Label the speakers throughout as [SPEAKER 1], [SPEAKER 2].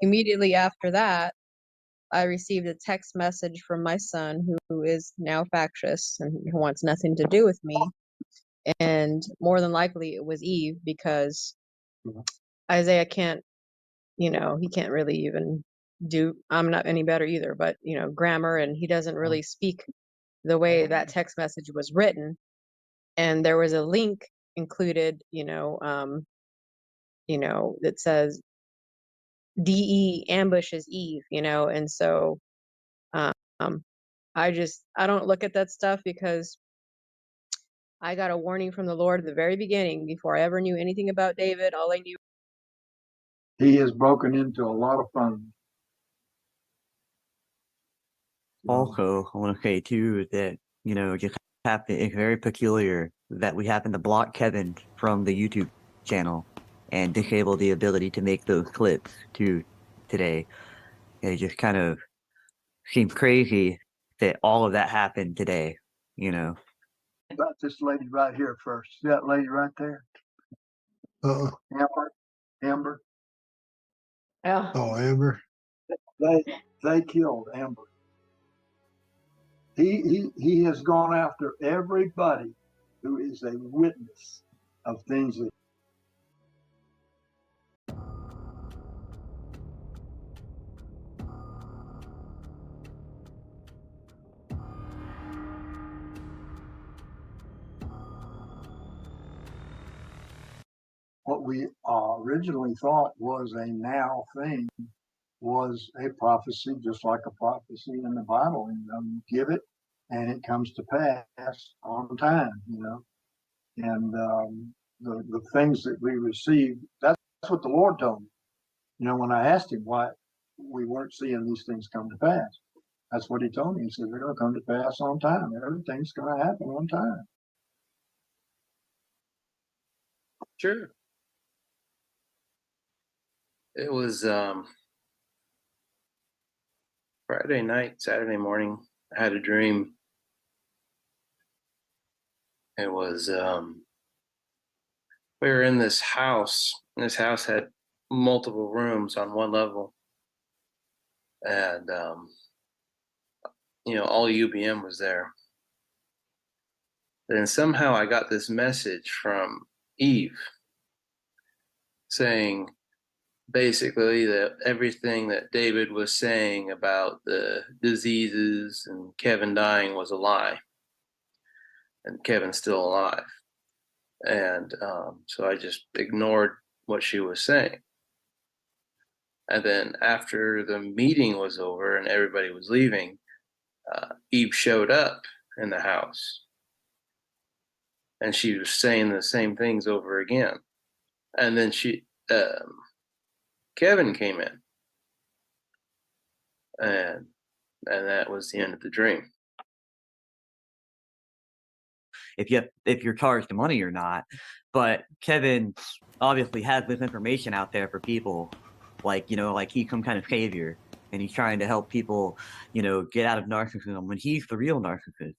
[SPEAKER 1] Immediately after that, I received a text message from my son, who is now factious and who wants nothing to do with me. And more than likely it was Eve, because Isaiah can't, he can't really even I'm not any better either, but, grammar, and he doesn't really speak the way that text message was written. And there was a link included, that says DE ambushes Eve, and so um, I don't look at that stuff, because I got a warning from the Lord at the very beginning before I ever knew anything about David. All I knew.
[SPEAKER 2] He has broken into a lot of fun.
[SPEAKER 3] Also, I want to say too that, just happened, it's very peculiar that we happen to block Kevin from the YouTube channel and disable the ability to make those clips too today. It just kind of seems crazy that all of that happened today,
[SPEAKER 2] About this lady right here first. See that lady right there? Amber.
[SPEAKER 1] Yeah.
[SPEAKER 4] Oh, Amber.
[SPEAKER 2] They killed Amber. He has gone after everybody who is a witness of things that. What we originally thought was a now thing was a prophecy, just like a prophecy in the Bible. You give it, and it comes to pass on time. And the things that we received. That's what the Lord told me. When I asked him why we weren't seeing these things come to pass, that's what he told me. He said they're going to come to pass on time. Everything's going to happen on time.
[SPEAKER 5] Sure. It was Friday night, Saturday morning. I had a dream. It was we were in this house. And this house had multiple rooms on one level, and all UBM was there. Then somehow I got this message from Eve saying basically that everything that David was saying about the diseases and Kevin dying was a lie, and Kevin's still alive. And so I just ignored what she was saying. And then after the meeting was over and everybody was leaving, Eve showed up in the house, and she was saying the same things over again. And then Kevin came in, and that was the end of the dream.
[SPEAKER 3] If you're charged money or not, but Kevin obviously has this information out there for people, like he's some kind of savior, and he's trying to help people, get out of narcissism when he's the real narcissist,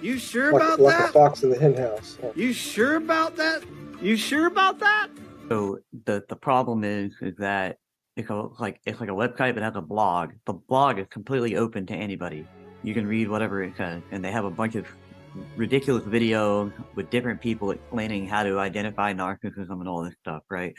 [SPEAKER 6] You sure about that?
[SPEAKER 4] Like a fox in the hen house.
[SPEAKER 6] You sure about that? You sure about that?
[SPEAKER 3] So the problem is that it's like a website that has a blog. The blog is completely open to anybody. You can read whatever it says, and they have a bunch of ridiculous videos with different people explaining how to identify narcissism and all this stuff, right?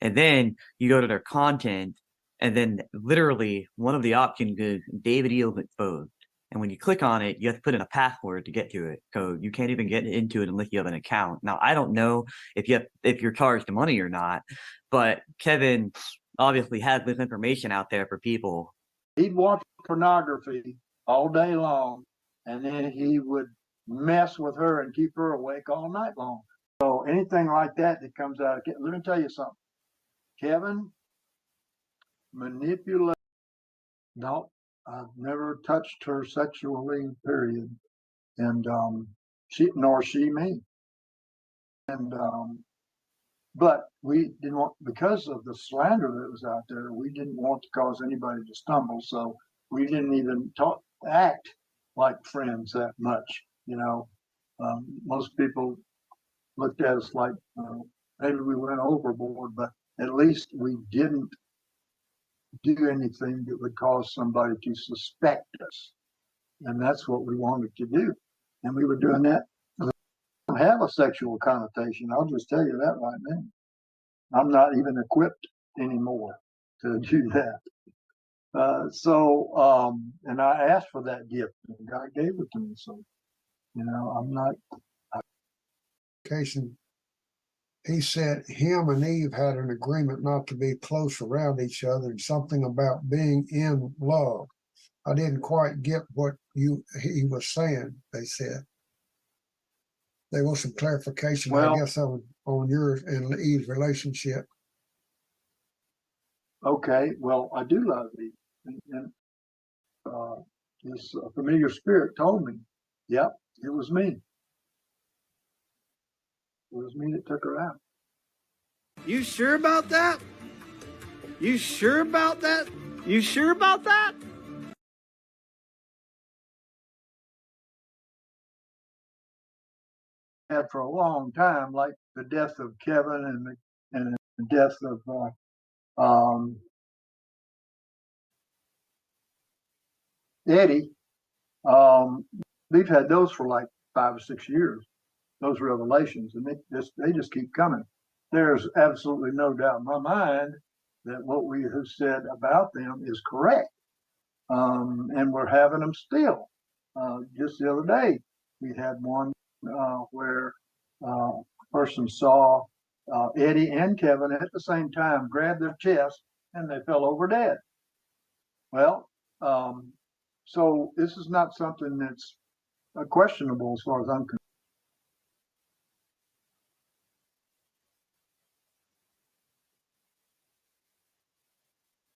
[SPEAKER 3] And then you go to their content, and then literally one of the options is David Eels exposed. And when you click on it, you have to put in a password to get to it. So you can't even get into it unless you have an account. Now, I don't know if you're charged money or not, but Kevin obviously has this information out there for people.
[SPEAKER 2] He'd watch pornography all day long, and then he would mess with her and keep her awake all night long. So anything like that comes out, let me tell you something. Kevin manipulates. No, I've never touched her sexually, period. And nor she me. And but we didn't want, because of the slander that was out there, we didn't want to cause anybody to stumble. So we didn't even act like friends that much. Most people looked at us like maybe we went overboard, but at least we didn't do anything that would cause somebody to suspect us. And that's what we wanted to do. And we were doing that. It don't have a sexual connotation. I'll just tell you that right now. I'm not even equipped anymore to do that. And I asked for that gift, and God gave it to me. So, I'm not.
[SPEAKER 4] He said him and Eve had an agreement not to be close around each other and something about being in love. I didn't quite get what he was saying, they said. They want some clarification,
[SPEAKER 2] Well,
[SPEAKER 4] I guess, on yours and Eve's relationship.
[SPEAKER 2] Okay, well, I do love Eve. And this familiar spirit told me, yep, it was me. It was me that took her out.
[SPEAKER 6] You sure about that? You sure about that? You sure about that?
[SPEAKER 2] Had for a long time, like the death of Kevin and the death of Eddie. We've had those for like 5 or 6 years, those revelations, and they just keep coming. There's absolutely no doubt in my mind that what we have said about them is correct. And we're having them still. Just the other day, we had one where a person saw Eddie and Kevin at the same time grab their chest and they fell over dead. Well, so this is not something that's questionable as far as I'm concerned.